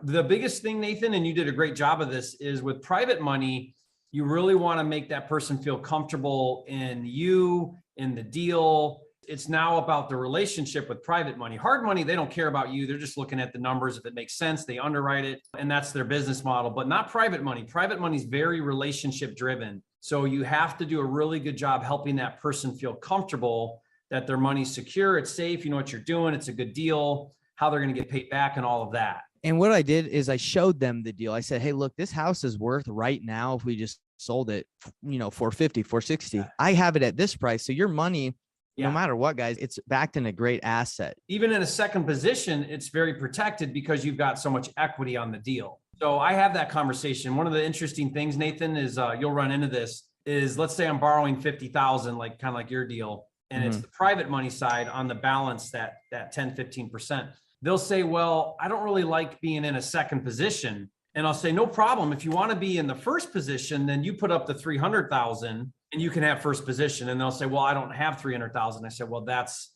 The biggest thing, Nathan, and you did a great job of this, is with private money, you really want to make that person feel comfortable in you, in the deal. It's now about the relationship with private money. Hard money, they don't care about you. They're just looking at the numbers. If it makes sense, they underwrite it, and that's their business model, but not private money. Private money is very relationship driven. So you have to do a really good job helping that person feel comfortable that their money's secure, it's safe, you know what you're doing, it's a good deal, how they're going to get paid back and all of that. And what I did is I showed them the deal. I said, hey, look, this house is worth right now, if we just sold it, 450, 460, I have it at this price. So your money, no matter what, guys, it's backed in a great asset. Even in a second position, it's very protected because you've got so much equity on the deal. So I have that conversation. One of the interesting things, Nathan, is you'll run into this, is let's say I'm borrowing 50,000, kind of like your deal. And it's the private money side on the balance, that 10, 15%. They'll say, well, I don't really like being in a second position. And I'll say, no problem. If you want to be in the first position, then you put up the 300,000 and you can have first position. And they'll say, well, I don't have 300,000. I said, well, that's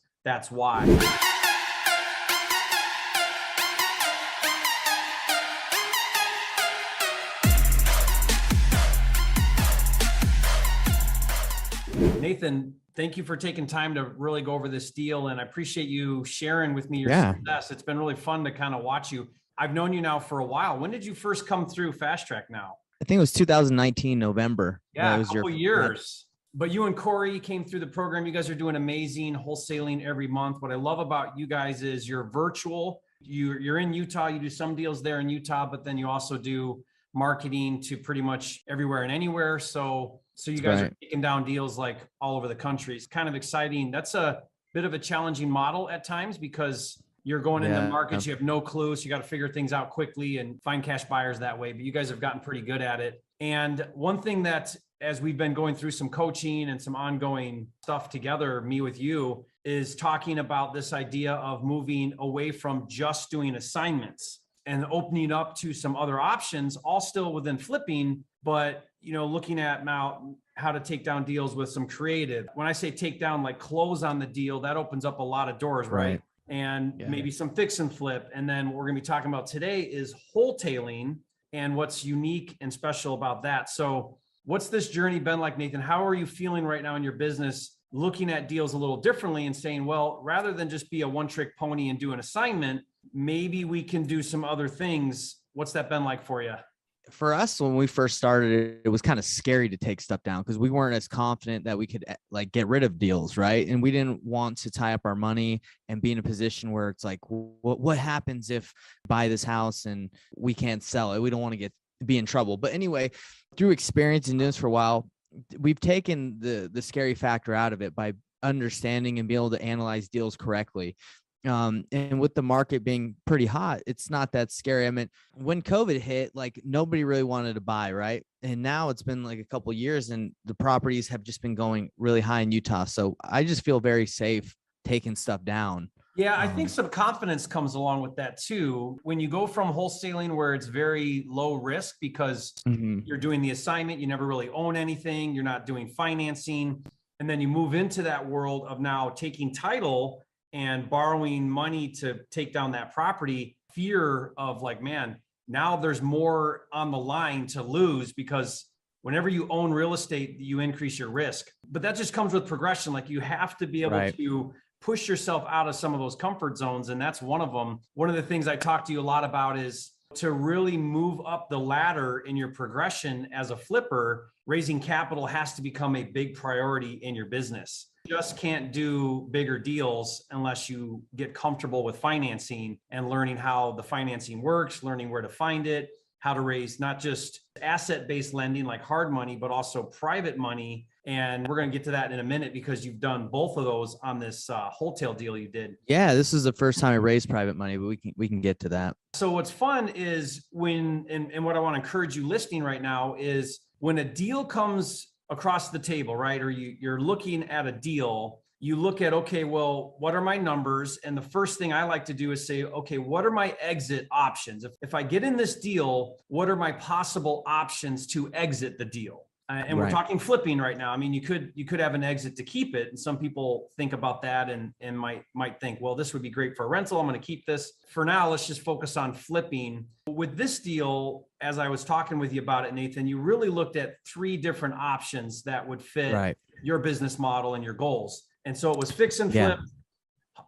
why. Nathan, thank you for taking time to really go over this deal. And I appreciate you sharing with me your success. It's been really fun to kind of watch you. I've known you now for a while. When did you first come through Fast Track now? I think it was 2019, November. Yeah, a couple years. But you and Corey came through the program. You guys are doing amazing wholesaling every month. What I love about you guys is you're virtual. You're in Utah. You do some deals there in Utah, but then you also do marketing to pretty much everywhere and anywhere. So you guys are taking down deals like all over the country. It's kind of exciting. That's a bit of a challenging model at times because you're going into markets, you have no clue. So you got to figure things out quickly and find cash buyers that way. But you guys have gotten pretty good at it. And one thing that, as we've been going through some coaching and some ongoing stuff together, me with you, is talking about this idea of moving away from just doing assignments and opening up to some other options, all still within flipping, but looking at now how to take down deals with some creative. When I say take down, like close on the deal, that opens up a lot of doors, right? And maybe some fix and flip. And then what we're going to be talking about today is wholetailing and what's unique and special about that. So what's this journey been like, Nathan? How are you feeling right now in your business, looking at deals a little differently and saying, well, rather than just be a one-trick pony and do an assignment, maybe we can do some other things. What's that been like for you? For us, when we first started, it was kind of scary to take stuff down because we weren't as confident that we could get rid of deals, right? And we didn't want to tie up our money and be in a position where it's like, what happens if I buy this house and we can't sell it? We don't want to be in trouble. But anyway, through experience in this for a while, we've taken the scary factor out of it by understanding and being able to analyze deals correctly. And with the market being pretty hot, it's not that scary. I mean, when COVID hit, nobody really wanted to buy, right? And now it's been a couple of years and the properties have just been going really high in Utah. So I just feel very safe taking stuff down. Yeah, I think some confidence comes along with that too. When you go from wholesaling where it's very low risk because you're doing the assignment, you never really own anything, you're not doing financing. And then you move into that world of now taking title and borrowing money to take down that property, fear of now there's more on the line to lose because whenever you own real estate, you increase your risk. But that just comes with progression. You have to be able to push yourself out of some of those comfort zones. And that's one of them. One of the things I talk to you a lot about is to really move up the ladder in your progression as a flipper. Raising capital has to become a big priority in your business. You just can't do bigger deals unless you get comfortable with financing and learning how the financing works, learning where to find it, how to raise not just asset-based lending like hard money, but also private money. And we're going to get to that in a minute because you've done both of those on this wholesale deal you did. Yeah, this is the first time I raised private money, but we can get to that. So what's fun is and what I want to encourage you listening right now is when a deal comes across the table, right? Or you're looking at a deal, you look at, okay, well, what are my numbers? And the first thing I like to do is say, okay, what are my exit options? If I get in this deal, what are my possible options to exit the deal? And we're talking flipping right now. I mean, you could have an exit to keep it. And some people think about that and might think, well, this would be great for a rental. I'm going to keep this. For now, let's just focus on flipping. With this deal, as I was talking with you about it, Nathan, you really looked at 3 different options that would fit your business model and your goals. And so it was fix and flip,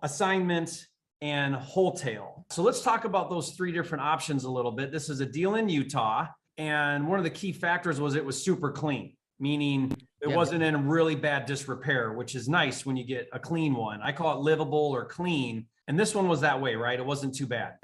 assignment, and wholetail. So let's talk about those 3 different options a little bit. This is a deal in Utah. And one of the key factors was it was super clean, meaning it wasn't in really bad disrepair, which is nice when you get a clean one. I call it livable or clean. And this one was that way, right? It wasn't too bad.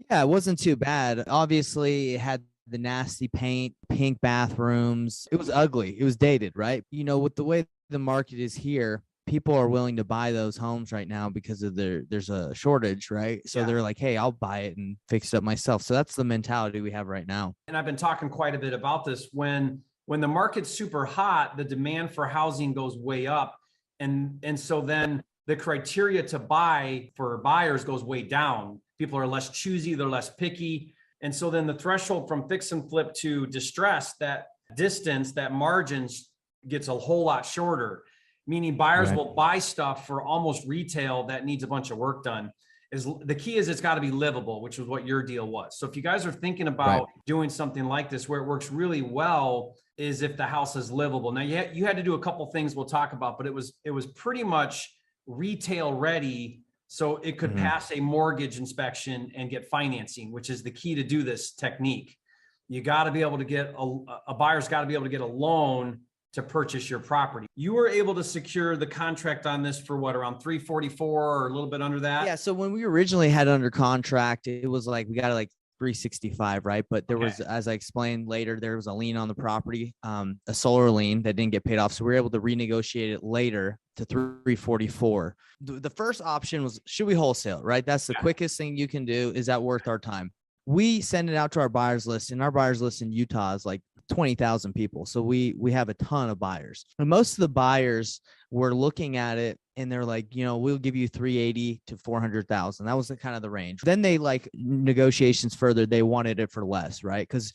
Yeah, it wasn't too bad. Obviously, it had the nasty paint, pink bathrooms. It was ugly. It was dated, right? You know, with the way the market is here, people are willing to buy those homes right now because of there's a shortage, right? So they're like, hey, I'll buy it and fix it up myself. So that's the mentality we have right now. And I've been talking quite a bit about this. When the market's super hot, the demand for housing goes way up. And so then the criteria to buy for buyers goes way down. People are less choosy, they're less picky. And so then the threshold from fix and flip to distress, that distance, that margins gets a whole lot shorter. Meaning buyers will buy stuff for almost retail that needs a bunch of work done. The key is it's got to be livable, which is what your deal was. So if you guys are thinking about doing something like this, where it works really well is if the house is livable. Now you had to do a couple things we'll talk about, but it was pretty much retail ready. So it could pass a mortgage inspection and get financing, which is the key to do this technique. You got to be able to get a buyer's got to be able to get a loan to purchase your property. You were able to secure the contract on this for what, around 344 or a little bit under that? Yeah. So when we originally had it under contract, it was like, we got like 365, right? But there was, as I explained later, there was a lien on the property, a solar lien that didn't get paid off. So we were able to renegotiate it later to 344. The first option was, should we wholesale, right? That's the quickest thing you can do. Is that worth our time? We send it out to our buyers list, and our buyers list in Utah is like 20,000 people. So we have a ton of buyers, and most of the buyers were looking at it and they're like, you know, we'll give you 380 to 400,000. That was the kind of the range. Then they like negotiations further. They wanted it for less, right? Because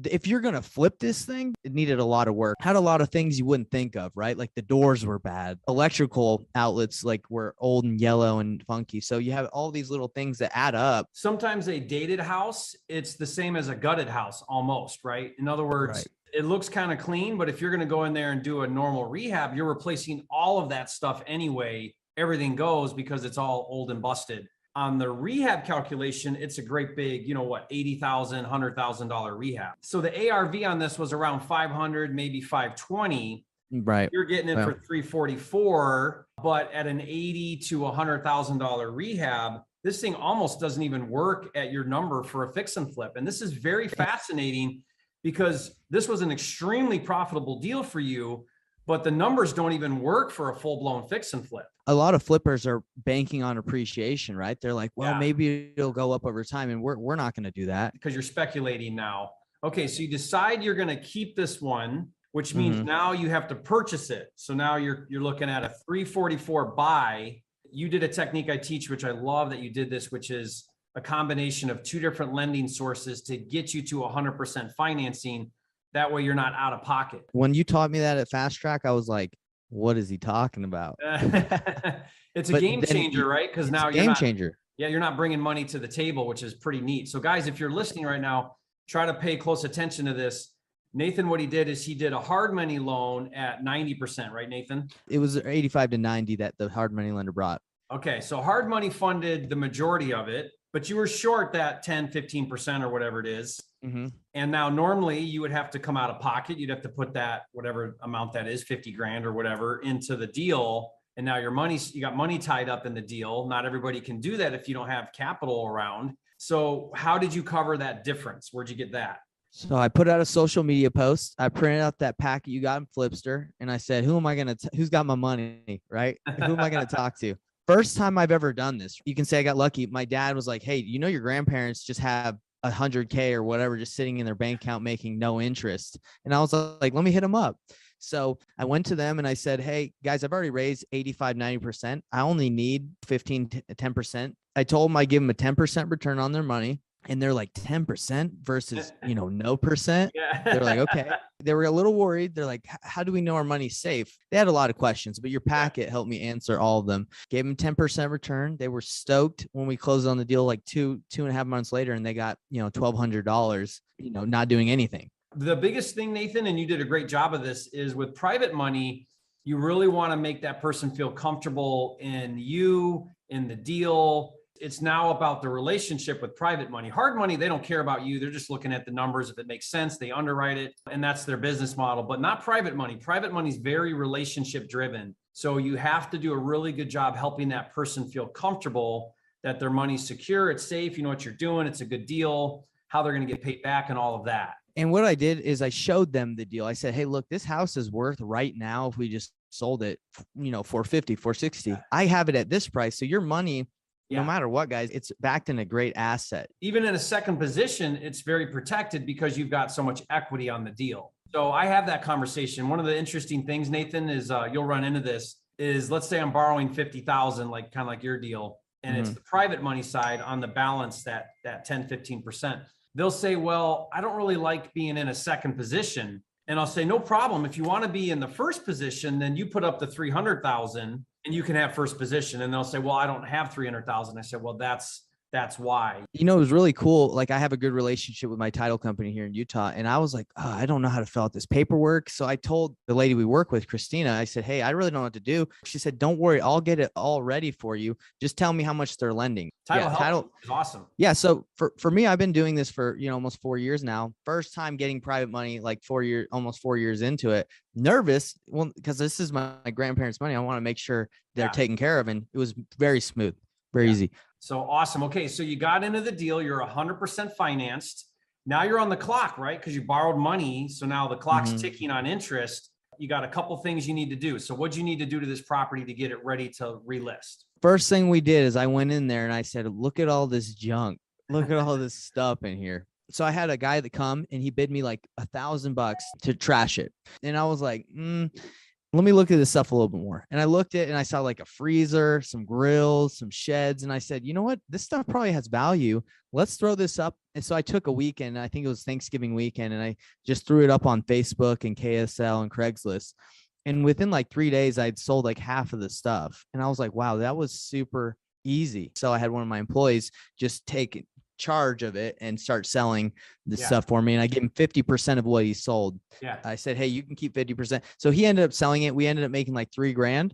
if you're going to flip this thing, it needed a lot of work, had a lot of things you wouldn't think of, right? Like the doors were bad. Electrical outlets like were old and yellow and funky. So you have all these little things that add up. Sometimes a dated house, it's the same as a gutted house almost, right? In other words, it looks kind of clean, but if you're going to go in there and do a normal rehab, you're replacing all of that stuff anyway. Everything goes because it's all old and busted. On the rehab calculation, it's a great big, you know what, $80,000, $100,000 rehab. So the ARV on this was around 500, maybe 520. Right. You're getting it for 344, but at an $80,000 to $100,000 rehab, this thing almost doesn't even work at your number for a fix and flip. And this is very fascinating because this was an extremely profitable deal for you, but the numbers don't even work for a full-blown fix and flip. A lot of flippers are banking on appreciation, right? They're like, well, maybe it'll go up over time. And we're not going to do that. Because you're speculating now. Okay, so you decide you're going to keep this one, which means now you have to purchase it. So now you're looking at a 344 buy. You did a technique I teach, which I love that you did this, which is a combination of 2 different lending sources to get you to 100% financing. That way you're not out of pocket. When you taught me that at Fast Track, I was like, what is he talking about? It's a game changer, right? Because now you're game changer. Yeah, you're not bringing money to the table, which is pretty neat. So guys, if you're listening right now, try to pay close attention to this. Nathan, what he did is he did a hard money loan at 90%, right, Nathan? It was 85 to 90 that the hard money lender brought. Okay, so hard money funded the majority of it, but you were short that 10, 15% or whatever it is. And now normally you would have to come out of pocket. You'd have to put that, whatever amount that is, 50 grand or whatever, into the deal. And now you got money tied up in the deal. Not everybody can do that if you don't have capital around. So how did you cover that difference? Where'd you get that? So I put out a social media post. I printed out that packet you got in Flipster. And I said, who's got my money, right? Who am I going to talk to? First time I've ever done this. You can say I got lucky. My dad was like, hey, you know, your grandparents just have 100K or whatever just sitting in their bank account making no interest. And I was like, let me hit them up. So I went to them and I said, hey guys, I've already raised 85, 90%. I only need 15 to 10%. I told them I give them a 10% return on their money. and they're like 10% versus, no percent. They're like, Yeah. okay. They were a little worried. They're like, how do we know our money's safe? They had a lot of questions, but your packet helped me answer all of them. Gave them 10% return. They were stoked when we closed on the deal like two and a half months later, and they got, $1,200, not doing anything. The biggest thing, Nathan, and you did a great job of this, is with private money, you really want to make that person feel comfortable in you, in the deal. It's now about the relationship with private money. Hard money, they don't care about you. They're just looking at the numbers. If it makes sense, they underwrite it, and that's their business model, but not private money. Private money is very relationship driven. So you have to do a really good job helping that person feel comfortable that their money's secure, it's safe, you know what you're doing, it's a good deal, how they're going to get paid back and all of that. And what I did is I showed them the deal. I said, hey, look, this house is worth right now, if we just sold it, 450, 460. Yeah. I have it at this price. So your money, no matter what, guys, it's backed in a great asset. Even in a second position, it's very protected because you've got so much equity on the deal. So I have that conversation. One of the interesting things, Nathan, is you'll run into this, is let's say I'm borrowing 50,000, like kind of like your deal. And it's the private money side on the balance, that 10, 15%. They'll say, well, I don't really like being in a second position. And I'll say, no problem. If you want to be in the first position, then you put up the 300,000 and you can have first position. And they'll say, well, I don't have 300,000. I said, well, that's why. It was really cool. Like, I have a good relationship with my title company here in Utah. And I was like, I don't know how to fill out this paperwork. So I told the lady we work with, Christina, I said, hey, I really don't know what to do. She said, don't worry, I'll get it all ready for you. Just tell me how much they're lending. Title is awesome. Yeah. So for me, I've been doing this for, almost 4 years now. First time getting private money, like almost 4 years into it. Nervous. Well, because this is my grandparents' money. I want to make sure they're taken care of. And it was very smooth, very easy. So awesome. Okay. So you got into the deal. You're 100% financed. Now you're on the clock, right? Because you borrowed money. So now the clock's ticking on interest. You got a couple things you need to do. So what'd you need to do to this property to get it ready to relist? First thing we did is I went in there and I said, look at all this junk. Look at all this stuff in here. So I had a guy that come and he bid me like $1,000 to trash it. And I was like, let me look at this stuff a little bit more. And I looked at it and I saw like a freezer, some grills, some sheds. And I said, you know what? This stuff probably has value. Let's throw this up. And so I took a weekend, I think it was Thanksgiving weekend, and I just threw it up on Facebook and KSL and Craigslist. And within like 3 days, I'd sold like half of the stuff. And I was like, wow, that was super easy. So I had one of my employees just take charge of it and start selling the stuff for me. And I gave him 50% of what he sold. Yeah. I said, hey, you can keep 50%. So he ended up selling it. We ended up making like $3,000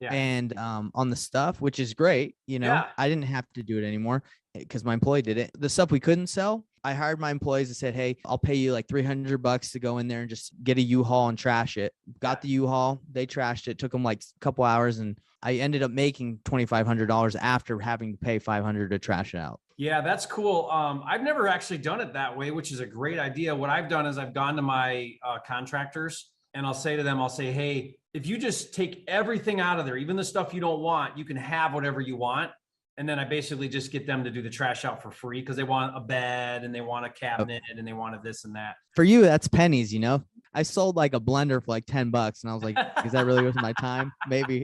and on the stuff, which is great. I didn't have to do it anymore because my employee did it. The stuff we couldn't sell, I hired my employees and said, hey, I'll pay you like $300 to go in there and just get a U-Haul and trash it. Got the U-Haul. They trashed it. Took them like a couple hours. And I ended up making $2,500 after having to pay $500 to trash it out. Yeah, that's cool. I've never actually done it that way, which is a great idea. What I've done is I've gone to my contractors and I'll say to them, hey, if you just take everything out of there, even the stuff you don't want, you can have whatever you want. And then I basically just get them to do the trash out for free because they want a bed and they want a cabinet and they wanted this and that. For you, that's pennies, I sold like a blender for like $10 and I was like, is that really worth my time? Maybe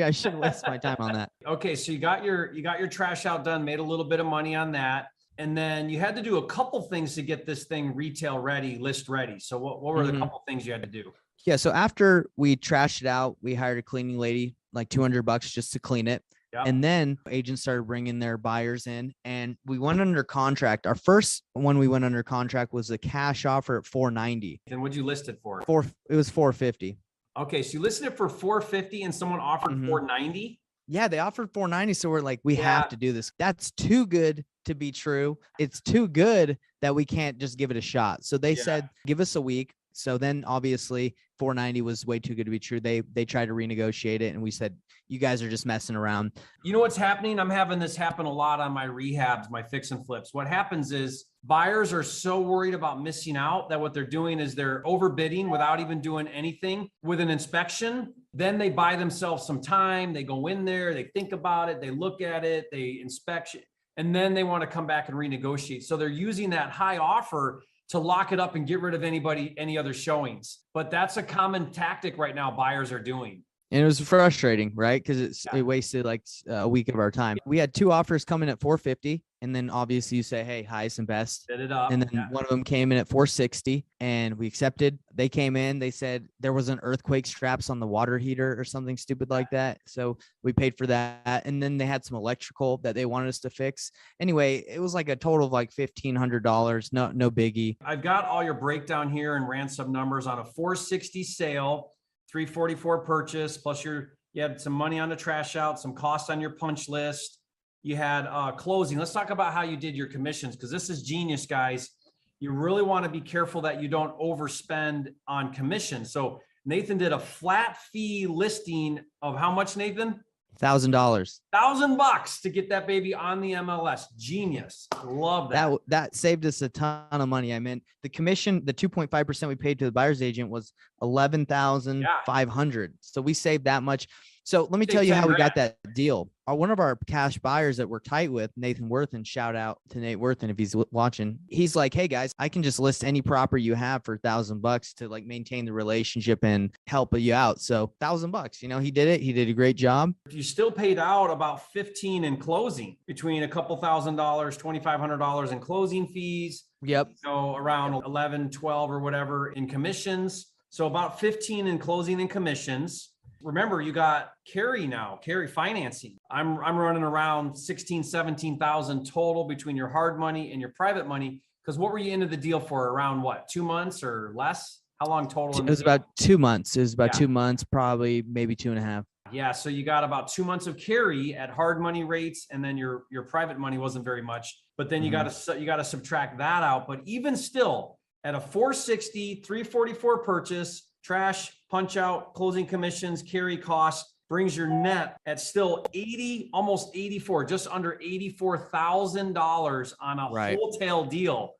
I should waste my time on that. Okay. So you got your trash out done, made a little bit of money on that. And then you had to do a couple things to get this thing retail ready, list ready. So what were the couple things you had to do? Yeah. So after we trashed it out, we hired a cleaning lady, like $200 just to clean it. Yep. And then agents started bringing their buyers in and we went under contract. Our first one we went under contract was a cash offer at $490. And what'd you list it for? It was $450. Okay. So you listed it for $450 and someone offered $490? Yeah, they offered $490. So we're like, we have to do this. That's too good to be true. It's too good that we can't just give it a shot. So they said, give us a week. So then obviously $490 was way too good to be true. They tried to renegotiate it and we said, you guys are just messing around. You know what's happening? I'm having this happen a lot on my rehabs, my fix and flips. What happens is buyers are so worried about missing out that what they're doing is they're overbidding without even doing anything with an inspection. Then they buy themselves some time. They go in there, they think about it, they look at it, they inspect it, and then they want to come back and renegotiate. So they're using that high offer to lock it up and get rid of any other showings. But that's a common tactic right now buyers are doing. And it was frustrating, right? Because it wasted like a week of our time. We had two offers coming at $450. And then obviously you say, hey, highest and best. Bid it up. And then one of them came in at 460 and we accepted. They came in, they said there was an earthquake straps on the water heater or something stupid like that. So we paid for that. And then they had some electrical that they wanted us to fix. Anyway, it was like a total of like $1,500. No biggie. I've got all your breakdown here and ran some numbers on a 460 sale, 344 purchase, plus you had some money on the trash out, some cost on your punch list. You had closing. Let's talk about how you did your commissions, because this is genius, guys. You really want to be careful that you don't overspend on commission. So Nathan did a flat fee listing of how much, Nathan? $1,000. $1,000 to get that baby on the MLS. Genius. Love that. That saved us a ton of money. I mean, the commission, the 2.5% we paid to the buyer's agent was $11,500. So we saved that much. So let me tell you how we got that deal. One of our cash buyers that we're tight with, Nathan Worthen, shout out to Nate Worthen if he's watching. He's like, hey guys, I can just list any property you have for $1,000 to like maintain the relationship and help you out. So $1,000, you know, he did it. He did a great job. You still paid out about 15 in closing, between a couple $1,000, $2,500 in closing fees. Yep. So around 11, 12 or whatever in commissions. So about 15 in closing and commissions. Remember, you got carry now, carry financing. I'm running around 16, 17,000 total between your hard money and your private money. Because what were you into the deal for? Around what, 2 months or less? How long total? It was about 2 months. It was about 2 months, probably maybe 2.5. Yeah. So you got about 2 months of carry at hard money rates. And then your private money wasn't very much, but then you got to subtract that out. But even still at a 460, 344 purchase, trash, punch out, closing commissions, carry costs, brings your net at still 80, almost 84, just under $84,000 on a wholetail deal.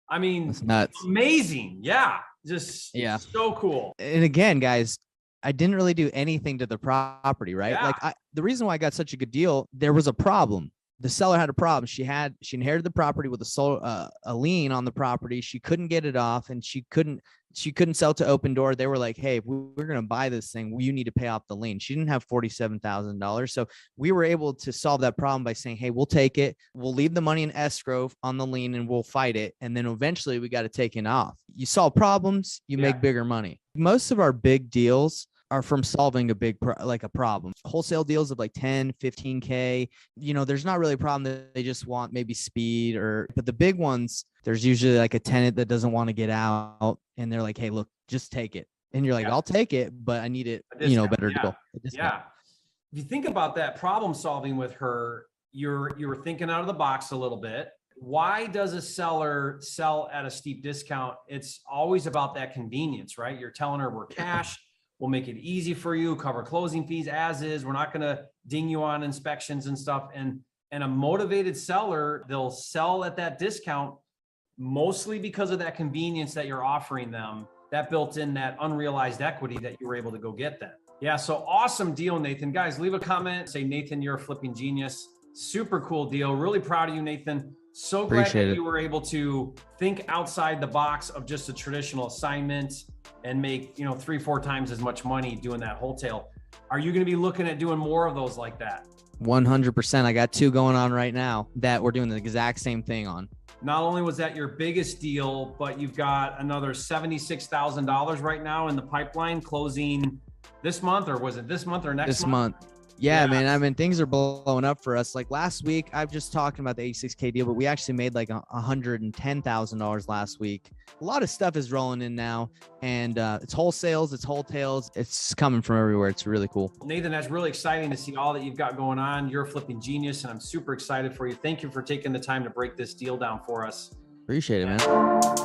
I mean, that's nuts. Amazing. Yeah. Just so cool. And again, guys, I didn't really do anything to the property, right? Yeah. Like the reason why I got such a good deal, there was a problem. The seller had a problem. She inherited the property with a lien on the property. She couldn't get it off, and she couldn't sell to Open Door. They were like, hey, if we're going to buy this thing, you need to pay off the lien. She didn't have $47,000. So we were able to solve that problem by saying, hey, we'll take it. We'll leave the money in escrow on the lien and we'll fight it. And then eventually we got to take it off. You solve problems, you make bigger money. Most of our big deals are from solving a big problem. Wholesale deals of like 10, 15K, you know, there's not really a problem that they just want maybe speed but the big ones, there's usually like a tenant that doesn't want to get out and they're like, hey, look, just take it. And you're like, I'll take it, but I need it, better deal. Yeah. If you think about that problem solving with her, you were thinking out of the box a little bit. Why does a seller sell at a steep discount? It's always about that convenience, right? You're telling her we're cash. We'll make it easy for you, cover closing fees as is. We're not going to ding you on inspections and stuff. And a motivated seller, they'll sell at that discount mostly because of that convenience that you're offering them, that built in that unrealized equity that you were able to go get then. Yeah. So awesome deal, Nathan. Guys, leave a comment. Say, Nathan, you're a flipping genius. Super cool deal. Really proud of you, Nathan. So glad that you were able to think outside the box of just a traditional assignment and make, 3-4 times as much money doing that wholetail. Are you going to be looking at doing more of those like that? 100%. I got 2 going on right now that we're doing the exact same thing on. Not only was that your biggest deal, but you've got another $76,000 right now in the pipeline closing this month, or was it this month or next month? This month. Yeah, man. I mean, things are blowing up for us. Like last week, I'm just talking about the 86K deal, but we actually made like $110,000 last week. A lot of stuff is rolling in now, and it's wholesales, it's wholetails. It's coming from everywhere. It's really cool. Nathan, that's really exciting to see all that you've got going on. You're a flipping genius, and I'm super excited for you. Thank you for taking the time to break this deal down for us. Appreciate it, man.